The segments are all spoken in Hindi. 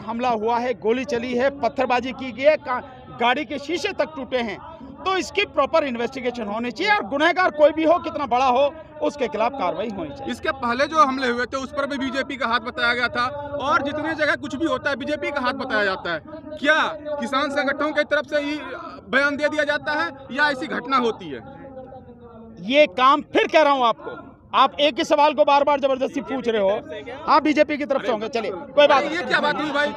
हमला हुआ है, गोली चली है, पत्थरबाजी की गई है, गाड़ी के शीशे तक टूटे हैं, तो इसकी प्रॉपर इन्वेस्टिगेशन होनी चाहिए और गुनहगार कोई भी हो, कितना बड़ा हो, उसके खिलाफ कार्रवाई होनी चाहिए। इसके पहले जो हमले हुए थे उस पर भी बीजेपी का हाथ बताया गया था और जितनी जगह कुछ भी होता है बीजेपी का हाथ बताया जाता है। क्या किसान संगठनों की तरफ से ही बयान दे दिया जाता है या ऐसी घटना होती है? ये काम फिर कह रहा हूं आपको, आप एक ही सवाल को बार बार जबरदस्ती पूछ रहे हो। हाँ, बीजेपी की तरफ से होंगे, चलिए कोई बात नहीं। ये क्या बात हुई भाई?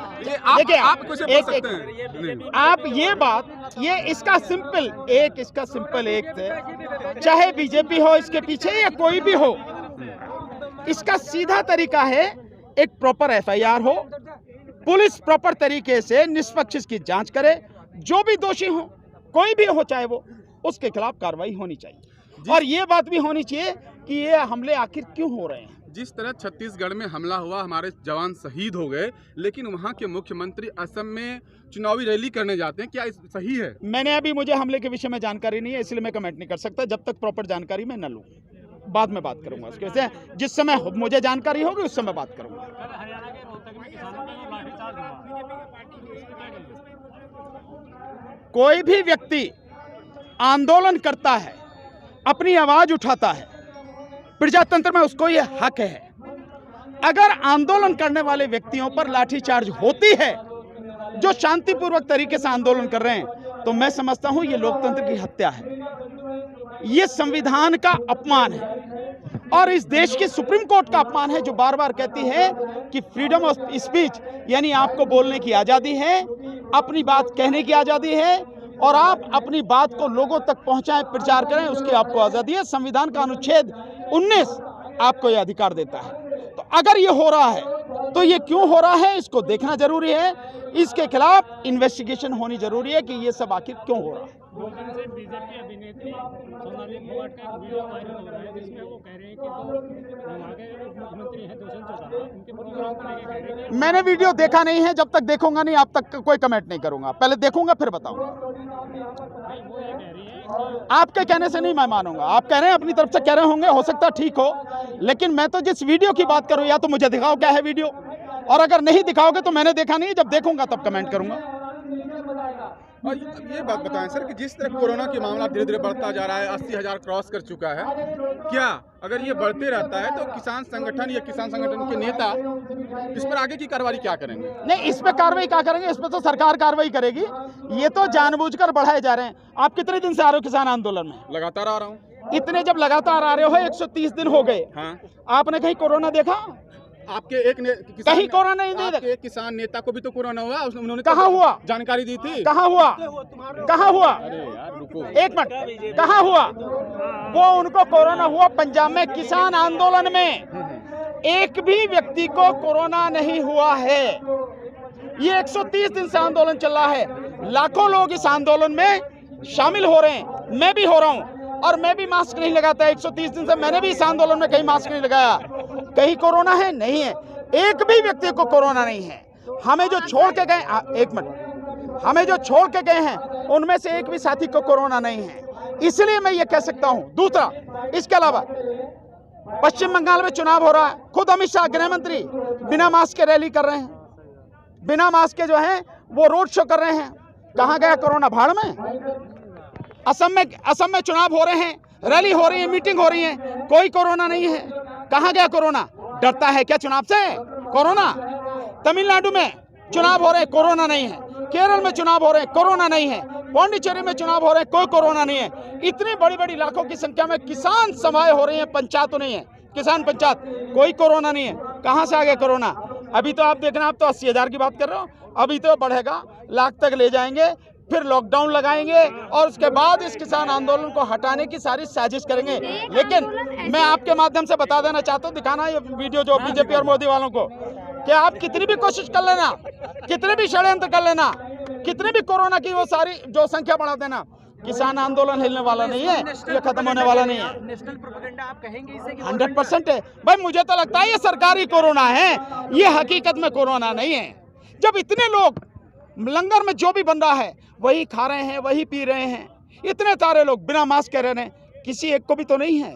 देखिए आप कैसे बोल सकते हैं? आप ये बात, ये इसका सिंपल एक थे, चाहे बीजेपी हो इसके पीछे या कोई भी हो, इसका सीधा तरीका है एक प्रॉपर एफआईआर हो, पुलिस प्रॉपर तरीके से निष्पक्ष इसकी जांच करे, जो भी दोषी हो, कोई भी हो चाहे वो, उसके खिलाफ कार्रवाई होनी चाहिए। और ये बात भी होनी चाहिए कि ये हमले आखिर क्यों हो रहे हैं। जिस तरह छत्तीसगढ़ में हमला हुआ, हमारे जवान शहीद हो गए, लेकिन वहां के मुख्यमंत्री असम में चुनावी रैली करने जाते हैं, क्या सही है? मुझे हमले के विषय में जानकारी नहीं है, इसलिए मैं कमेंट नहीं कर सकता जब तक प्रॉपर जानकारी मैं न लूं। बाद में बात करूंगा उसके विषय, जिस समय मुझे जानकारी होगी उस समय बात करूंगा। कोई भी व्यक्ति आंदोलन करता है, अपनी आवाज उठाता है, प्रजातंत्र में उसको ये हक है। अगर आंदोलन करने वाले व्यक्तियों पर लाठीचार्ज होती है, जो शांतिपूर्वक तरीके से आंदोलन कर रहे हैं, तो मैं समझता हूं ये लोकतंत्र की हत्या है, ये संविधान का अपमान है और इस देश की सुप्रीम कोर्ट का अपमान है, जो बार बार कहती है कि फ्रीडम ऑफ स्पीच यानी आपको बोलने की आजादी है, अपनी बात कहने की आजादी है और आप अपनी बात को लोगों तक पहुंचाएं, प्रचार करें, उसकी आपको आजादी है। संविधान का अनुच्छेद 19 आपको यह अधिकार देता है। तो अगर ये हो रहा है तो ये क्यों हो रहा है, इसको देखना जरूरी है, इसके खिलाफ इन्वेस्टिगेशन होनी जरूरी है कि ये सब आखिर क्यों हो रहा है। 2 दिन से बीजेपी अभिनेत्री सोनाली फोगाट का वीडियो वायरल हो रहा है, जिसमें वो कह रहे हैं कि जो वहाँ के मुख्यमंत्री हैं दुष्यंत चौटाला, उनके प्रोग्राम को लेकर कह रहे हैं। मैंने वीडियो देखा नहीं है, जब तक देखूंगा नहीं, अब तक कोई कमेंट नहीं करूंगा, पहले देखूंगा फिर बताऊंगा। वो ये कह रही है आपके कहने से नहीं मैं मानूंगा, आप कह रहे हैं अपनी तरफ से कह रहे होंगे, हो सकता है ठीक हो, लेकिन मैं तो जिस वीडियो की बात करूं, या तो मुझे दिखाओ क्या है वीडियो, और अगर नहीं दिखाओगे तो मैंने देखा नहीं, जब देखूंगा तब कमेंट करूंगा। और ये बात बताएं सर कि जिस तरह कोरोना के मामला धीरे धीरे बढ़ता जा रहा है, 80,000 क्रॉस कर चुका है, क्या अगर ये बढ़ते रहता है तो किसान संगठन या किसान संगठन के नेता इस पर आगे की कार्रवाई क्या करेंगे? नहीं, इस पे कार्रवाई क्या करेंगे, इस पे तो सरकार कार्रवाई करेगी। ये तो जानबूझकर बढ़ाए जा रहे हैं। आप कितने दिन से आ रहे हो किसान आंदोलन में? लगातार आ रहा हूँ। इतने जब लगातार आ रहे हो, 130 दिन हो गए, हाँ। आपने कहीं कोरोना देखा? आपके एक कहीं कोरोना नहीं देखा? एक किसान नेता को भी तो कोरोना हुआ, उन्होंने कहाँ हुआ? जानकारी दी थी। कहाँ हुआ? कहाँ हुआ? अरे यार रुको, एक मिनट, कहाँ हुआ? वो उनको कोरोना हुआ पंजाब में किसान आंदोलन में। एक भी व्यक्ति को कोरोना नहीं हुआ है। ये 130 दिन से आंदोलन चल रहा है, लाखों लोग इस आंदोलन में शामिल हो रहे हैं, मैं भी हो रहा हूँ और मैं भी मास्क नहीं लगाता। 130 दिन से मैंने भी इस आंदोलन में कहीं मास्क नहीं लगाया। कहीं कोरोना है? नहीं है, एक भी व्यक्ति को कोरोना नहीं है। हमें जो छोड़ के गए, एक मिनट, हमें जो छोड़ के गए हैं उनमें से एक भी साथी को कोरोना नहीं है, इसलिए मैं ये कह सकता हूं। दूसरा, इसके अलावा पश्चिम बंगाल में चुनाव हो रहा है, खुद अमित शाह गृह मंत्री बिना मास्क के रैली कर रहे हैं, बिना मास्क के जो है वो रोड शो कर रहे हैं। कहां गया कोरोना? भाड़ में। असम में चुनाव हो रहे हैं, रैली हो रही है, मीटिंग हो रही है, कोई कोरोना नहीं है। कहां गया कोरोना? डरता है क्या चुनाव से कोरोना? तमिलनाडु में चुनाव हो रहे हैं, कोरोना नहीं है। केरल में चुनाव हो रहे हैं, कोरोना नहीं है। पौंडीचेरी में चुनाव हो रहे हैं, कोई कोरोना नहीं है। इतनी बड़ी बड़ी लाखों की संख्या में किसान सभाएं हो रही हैं, पंचायतों नहीं है, किसान पंचायत, कोई कोरोना नहीं है। कहां से आ गया कोरोना? अभी तो आप देखना, आप तो 80,000 की बात कर रहे हो, अभी तो बढ़ेगा, लाख तक ले जाएंगे, फिर लॉकडाउन लगाएंगे और उसके बाद इस किसान आंदोलन को हटाने की सारी साजिश करेंगे। लेकिन मैं आपके माध्यम से बता देना चाहता हूँ, दिखाना ये वीडियो जो बीजेपी और मोदी वालों को, कि आप कितनी भी कोशिश कर लेना, कितने भी षड्यंत्र कर लेना, कितने भी कोरोना की वो सारी जो संख्या बढ़ा देना, किसान आंदोलन हिलने वाला नहीं है, ये खत्म होने वाला नहीं है। नेशनल प्रोपेगेंडा आप कहेंगे इसे? 100% है भाई। मुझे तो लगता है ये सरकारी कोरोना है, ये हकीकत में कोरोना नहीं है। जब इतने लोग लंगर में जो भी बन रहा है वही खा रहे हैं, वही पी रहे हैं, इतने सारे लोग बिना मास्क के रह रहे हैं, किसी एक को भी तो नहीं है।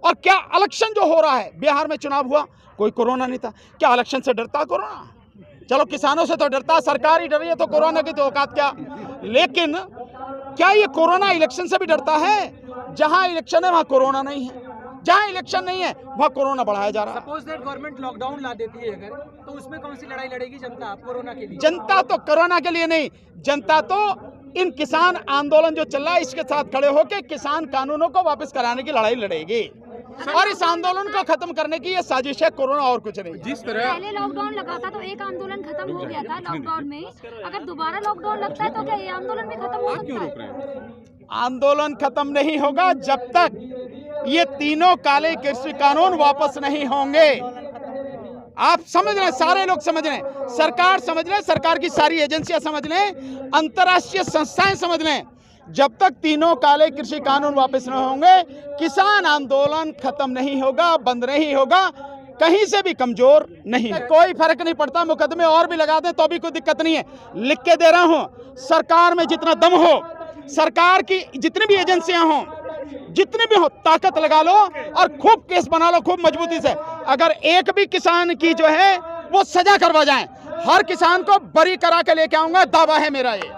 और क्या इलेक्शन जो हो रहा है, बिहार में चुनाव हुआ, कोई कोरोना नहीं था, क्या इलेक्शन से डरता कोरोना? चलो किसानों से तो डरता, सरकार ही डर रही है तो कोरोना की तो औकात क्या। लेकिन क्या ये कोरोना इलेक्शन से भी डरता है? जहां इलेक्शन है वहां कोरोना नहीं है, जहां इलेक्शन नहीं है वहां कोरोना बढ़ाया जा रहा है। सपोज दैट गवर्नमेंट लॉकडाउन ला देती है अगर, तो उसमें कौन सी लड़ाई लड़ेगी जनता कोरोना के लिए? जनता तो कोरोना के लिए नहीं, जनता तो इन किसान आंदोलन जो चल रहा है इसके साथ खड़े होकर किसान कानूनों को वापस कराने की लड़ाई लड़ेगी और इस आंदोलन को खत्म करने की ये साजिश है, कोरोना और कुछ नहीं। जिस तरह पहले लॉकडाउन लगा था तो एक आंदोलन खत्म हो गया था लॉकडाउन में, अगर दोबारा लॉकडाउन लगता है तो क्या ये आंदोलन भी खत्म हो आप क्यों सकता रोक है? रहे हैं? आंदोलन खत्म नहीं होगा जब तक ये तीनों काले कृषि कानून वापस नहीं होंगे। आप समझ रहे हैं, सारे लोग समझ रहे हैं, सरकार समझ रहे, सरकार की सारी एजेंसियां समझ लें, अंतर्राष्ट्रीय संस्थाएं समझ लें, जब तक तीनों काले कृषि कानून वापस न होंगे किसान आंदोलन खत्म नहीं होगा, बंद नहीं होगा, कहीं से भी कमजोर नहीं है। कोई फर्क नहीं पड़ता, मुकदमे और भी लगा दें तो भी कोई दिक्कत नहीं है। लिख के दे रहा हूं, सरकार में जितना दम हो, सरकार की जितनी भी एजेंसियां हों, जितनी भी हो, ताकत लगा लो और खूब केस बना लो, खूब मजबूती से। अगर एक भी किसान की जो है वो सजा करवा जाए, हर किसान को बरी करा के लेके आऊंगा, दावा है मेरा ये।